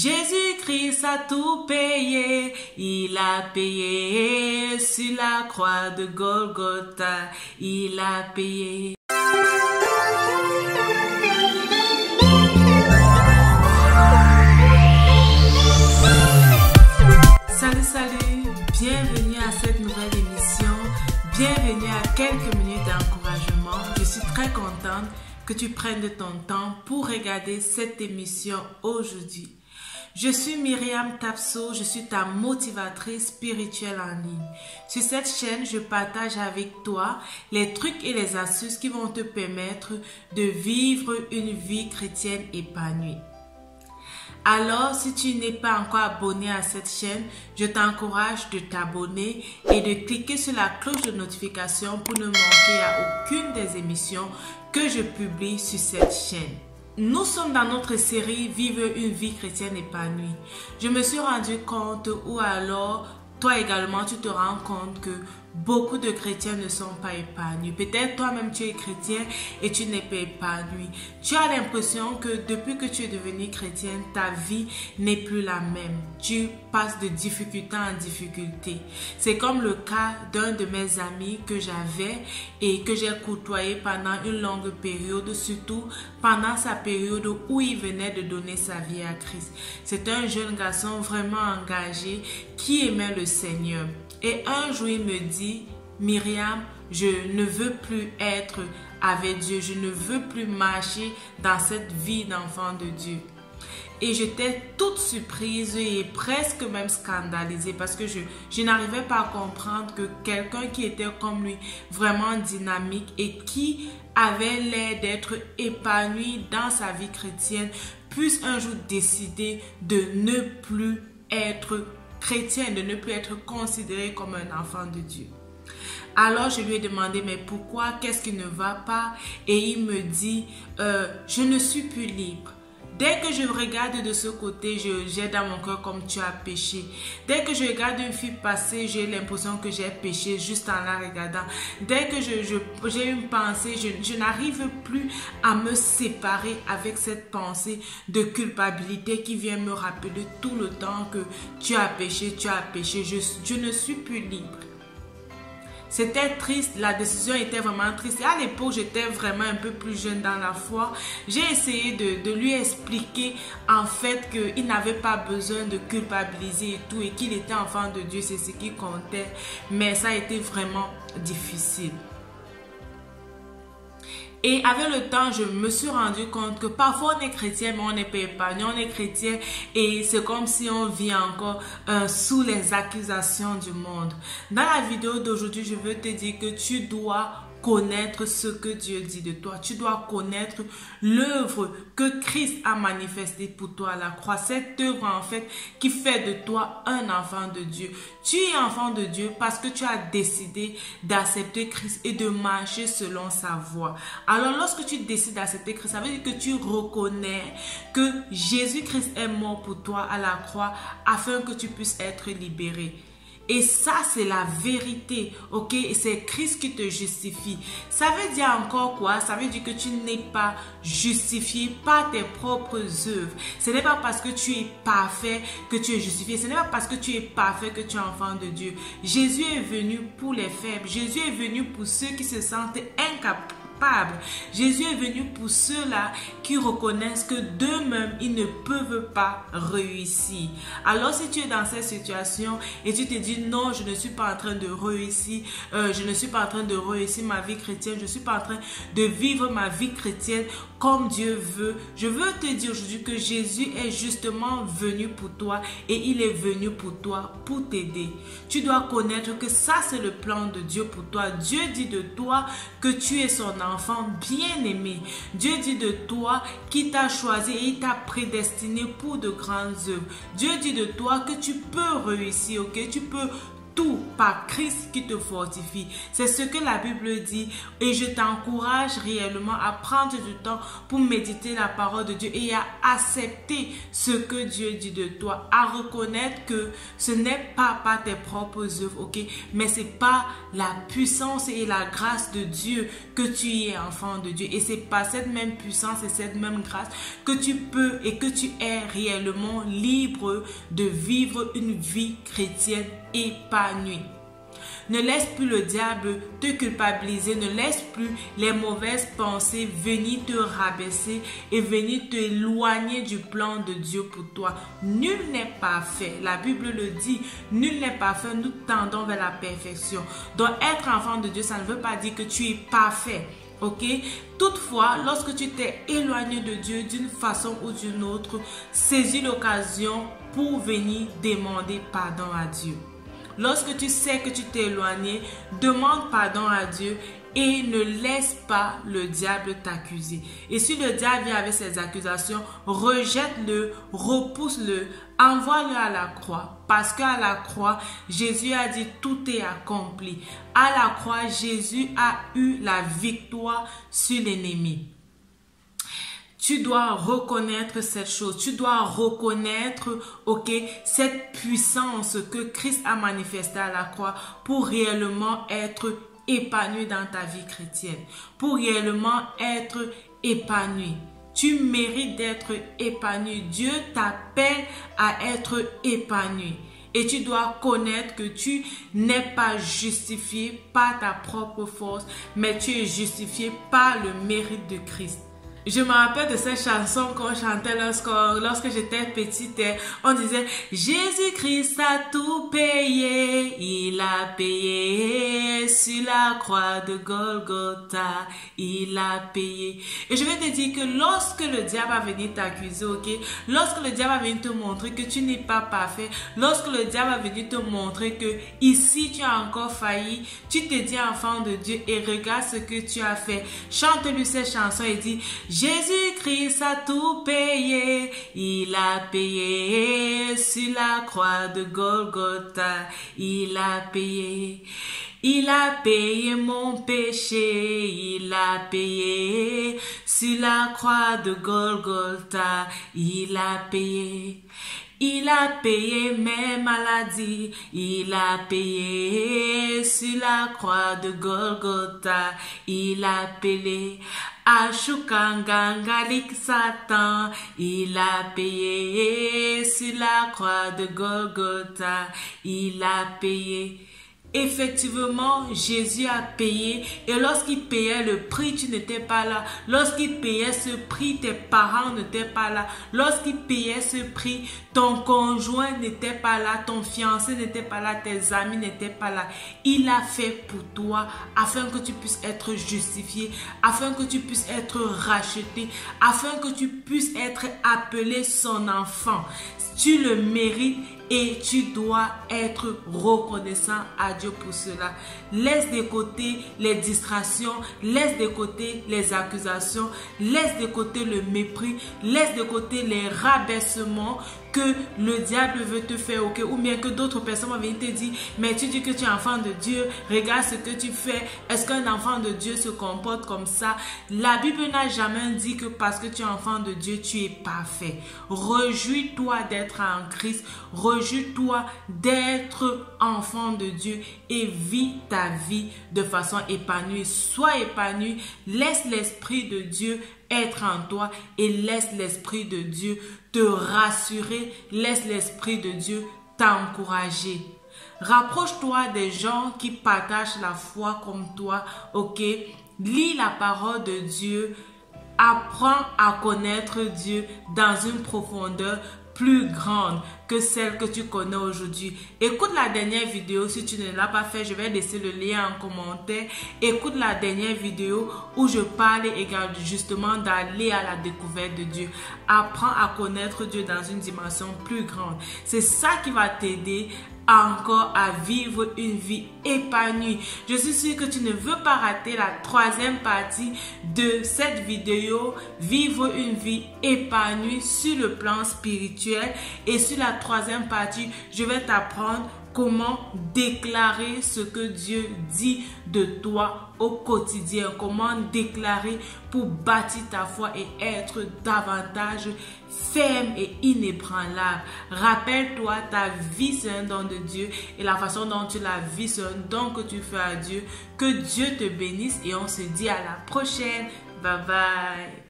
Jésus-Christ a tout payé, il a payé sur la croix de Golgotha, il a payé. Salut, bienvenue à cette nouvelle émission, bienvenue à quelques minutes d'encouragement. Je suis très contente que tu prennes de ton temps pour regarder cette émission aujourd'hui. Je suis Myriam Tapso, je suis ta motivatrice spirituelle en ligne. Sur cette chaîne, je partage avec toi les trucs et les astuces qui vont te permettre de vivre une vie chrétienne épanouie. Alors, si tu n'es pas encore abonné à cette chaîne, je t'encourage de t'abonner et de cliquer sur la cloche de notification pour ne manquer à aucune des émissions que je publie sur cette chaîne. Nous sommes dans notre série « Vivre une vie chrétienne épanouie ». Je me suis rendu compte, ou alors toi également tu te rends compte que beaucoup de chrétiens ne sont pas épanouis. Peut-être toi-même tu es chrétien et tu n'es pas épanoui. Tu as l'impression que depuis que tu es devenu chrétienne, ta vie n'est plus la même. Tu passes de difficulté en difficulté. C'est comme le cas d'un de mes amis que j'avais et que j'ai côtoyé pendant une longue période, surtout pendant sa période où il venait de donner sa vie à Christ. C'est un jeune garçon vraiment engagé qui aimait le Seigneur. Et un jour, il me dit, Myriam, je ne veux plus être avec Dieu. Je ne veux plus marcher dans cette vie d'enfant de Dieu. Et j'étais toute surprise et presque même scandalisée parce que je n'arrivais pas à comprendre que quelqu'un qui était comme lui, vraiment dynamique et qui avait l'air d'être épanoui dans sa vie chrétienne, puisse un jour décider de ne plus être chrétien, de ne plus être considéré comme un enfant de Dieu. Alors je lui ai demandé, mais pourquoi, qu'est-ce qui ne va pas? Et il me dit, je ne suis plus libre. Dès que je regarde de ce côté, j'ai dans mon cœur comme tu as péché. Dès que je regarde une fille passer, j'ai l'impression que j'ai péché juste en la regardant. Dès que j'ai une pensée, je n'arrive plus à me séparer avec cette pensée de culpabilité qui vient me rappeler tout le temps que tu as péché, tu as péché. Je ne suis plus libre. C'était triste, la décision était vraiment triste. Et à l'époque, j'étais vraiment un peu plus jeune dans la foi. J'ai essayé de lui expliquer en fait qu'il n'avait pas besoin de culpabiliser et tout, et qu'il était enfant de Dieu, c'est ce qui comptait. Mais ça a été vraiment difficile. Et avec le temps, je me suis rendu compte que parfois on est chrétien, mais on n'est pas épanoui. On est chrétien et c'est comme si on vit encore sous les accusations du monde. Dans la vidéo d'aujourd'hui, je veux te dire que tu dois connaître ce que Dieu dit de toi. Tu dois connaître l'œuvre que Christ a manifestée pour toi à la croix. Cette œuvre en fait qui fait de toi un enfant de Dieu. Tu es enfant de Dieu parce que tu as décidé d'accepter Christ et de marcher selon sa voie. Alors lorsque tu décides d'accepter Christ, ça veut dire que tu reconnais que Jésus-Christ est mort pour toi à la croix afin que tu puisses être libéré. Et ça, c'est la vérité, ok? Et c'est Christ qui te justifie. Ça veut dire encore quoi? Ça veut dire que tu n'es pas justifié par tes propres œuvres. Ce n'est pas parce que tu es parfait que tu es justifié. Ce n'est pas parce que tu es parfait que tu es enfant de Dieu. Jésus est venu pour les faibles. Jésus est venu pour ceux qui se sentent incapables. Jésus est venu pour ceux-là qui reconnaissent que d'eux-mêmes, ils ne peuvent pas réussir. Alors si tu es dans cette situation et tu te dis non, je ne suis pas en train de réussir, je ne suis pas en train de réussir ma vie chrétienne, je ne suis pas en train de vivre ma vie chrétienne comme Dieu veut, je veux te dire aujourd'hui que Jésus est justement venu pour toi et il est venu pour toi pour t'aider. Tu dois connaître que ça c'est le plan de Dieu pour toi. Dieu dit de toi que tu es son enfant bien-aimé. Dieu dit de toi qu'il t'a choisi et il t'a prédestiné pour de grandes œuvres. Dieu dit de toi que tu peux réussir, ok? Tu peux tout par Christ qui te fortifie. C'est ce que la Bible dit et je t'encourage réellement à prendre du temps pour méditer la parole de Dieu et à accepter ce que Dieu dit de toi, à reconnaître que ce n'est pas par tes propres œuvres, ok, mais c'est par la puissance et la grâce de Dieu que tu es enfant de Dieu et c'est par cette même puissance et cette même grâce que tu peux et que tu es réellement libre de vivre une vie chrétienne épanouie. Ne laisse plus le diable te culpabiliser, ne laisse plus les mauvaises pensées venir te rabaisser et venir t'éloigner du plan de Dieu pour toi. Nul n'est parfait, la Bible le dit, nul n'est parfait, nous tendons vers la perfection. Donc être enfant de Dieu, ça ne veut pas dire que tu es parfait. Ok? Toutefois, lorsque tu t'es éloigné de Dieu d'une façon ou d'une autre, saisis l'occasion pour venir demander pardon à Dieu. Lorsque tu sais que tu t'es éloigné, demande pardon à Dieu et ne laisse pas le diable t'accuser. Et si le diable vient avec ses accusations, rejette-le, repousse-le, envoie-le à la croix. Parce qu'à la croix, Jésus a dit tout est accompli. À la croix, Jésus a eu la victoire sur l'ennemi. Tu dois reconnaître cette chose, tu dois reconnaître, ok, cette puissance que Christ a manifestée à la croix pour réellement être épanoui dans ta vie chrétienne, pour réellement être épanoui. Tu mérites d'être épanoui. Dieu t'appelle à être épanoui. Et tu dois connaître que tu n'es pas justifié par ta propre force, mais tu es justifié par le mérite de Christ. Je me rappelle de cette chanson qu'on chantait lorsque j'étais petite. On disait « Jésus-Christ a tout payé, il a payé sur la croix de Golgotha, il a payé. » Et je vais te dire que lorsque le diable va venir t'accuser, ok, lorsque le diable va venir te montrer que tu n'es pas parfait, lorsque le diable va venir te montrer que ici tu as encore failli, tu te dis enfant de Dieu et regarde ce que tu as fait. Chante-lui cette chanson et dis « Jésus-Christ a tout payé, il a payé sur la croix de Golgotha, il a payé. Il a payé mon péché, il a payé sur la croix de Golgotha, il a payé. Il a payé mes maladies, il a payé sur la croix de Golgotha, il a payé. Ashukangangalik Satan, il a payé sur la croix de Golgotha, il a payé. Effectivement, Jésus a payé et lorsqu'il payait le prix, tu n'étais pas là. Lorsqu'il payait ce prix, tes parents n'étaient pas là. Lorsqu'il payait ce prix, ton conjoint n'était pas là, ton fiancé n'était pas là, tes amis n'étaient pas là. Il a fait pour toi afin que tu puisses être justifié, afin que tu puisses être racheté, afin que tu puisses être appelé son enfant. Tu le mérites et tu dois être reconnaissant à Dieu pour cela. Laisse de côté les distractions, laisse de côté les accusations, laisse de côté le mépris, laisse de côté les rabaissements que le diable veut te faire, ok, ou bien que d'autres personnes vont venir te dire, mais tu dis que tu es enfant de Dieu, regarde ce que tu fais, est-ce qu'un enfant de Dieu se comporte comme ça? La Bible n'a jamais dit que parce que tu es enfant de Dieu, tu es parfait. Réjouis-toi d'être en Christ, réjouis-toi d'être enfant de Dieu et vis ta vie de façon épanouie. Sois épanoui, laisse l'Esprit de Dieu être en toi et laisse l'Esprit de Dieu te rassurer, laisse l'Esprit de Dieu t'encourager. Rapproche-toi des gens qui partagent la foi comme toi, ok? Lis la parole de Dieu, apprends à connaître Dieu dans une profondeur plus grande que celle que tu connais aujourd'hui. Écoute la dernière vidéo si tu ne l'as pas fait, je vais laisser le lien en commentaire. Écoute la dernière vidéo où je parle également justement d'aller à la découverte de Dieu. Apprends à connaître Dieu dans une dimension plus grande. C'est ça qui va t'aider encore à vivre une vie épanouie. Je suis sûre que tu ne veux pas rater la troisième partie de cette vidéo, vivre une vie épanouie sur le plan spirituel. Et sur la troisième partie, je vais t'apprendre comment déclarer ce que Dieu dit de toi au quotidien, comment déclarer pour bâtir ta foi et être davantage ferme et inébranlable. Rappelle-toi, ta vie c'est un don de Dieu et la façon dont tu la vis c'est un don que tu fais à Dieu. Que Dieu te bénisse et on se dit à la prochaine. Bye bye.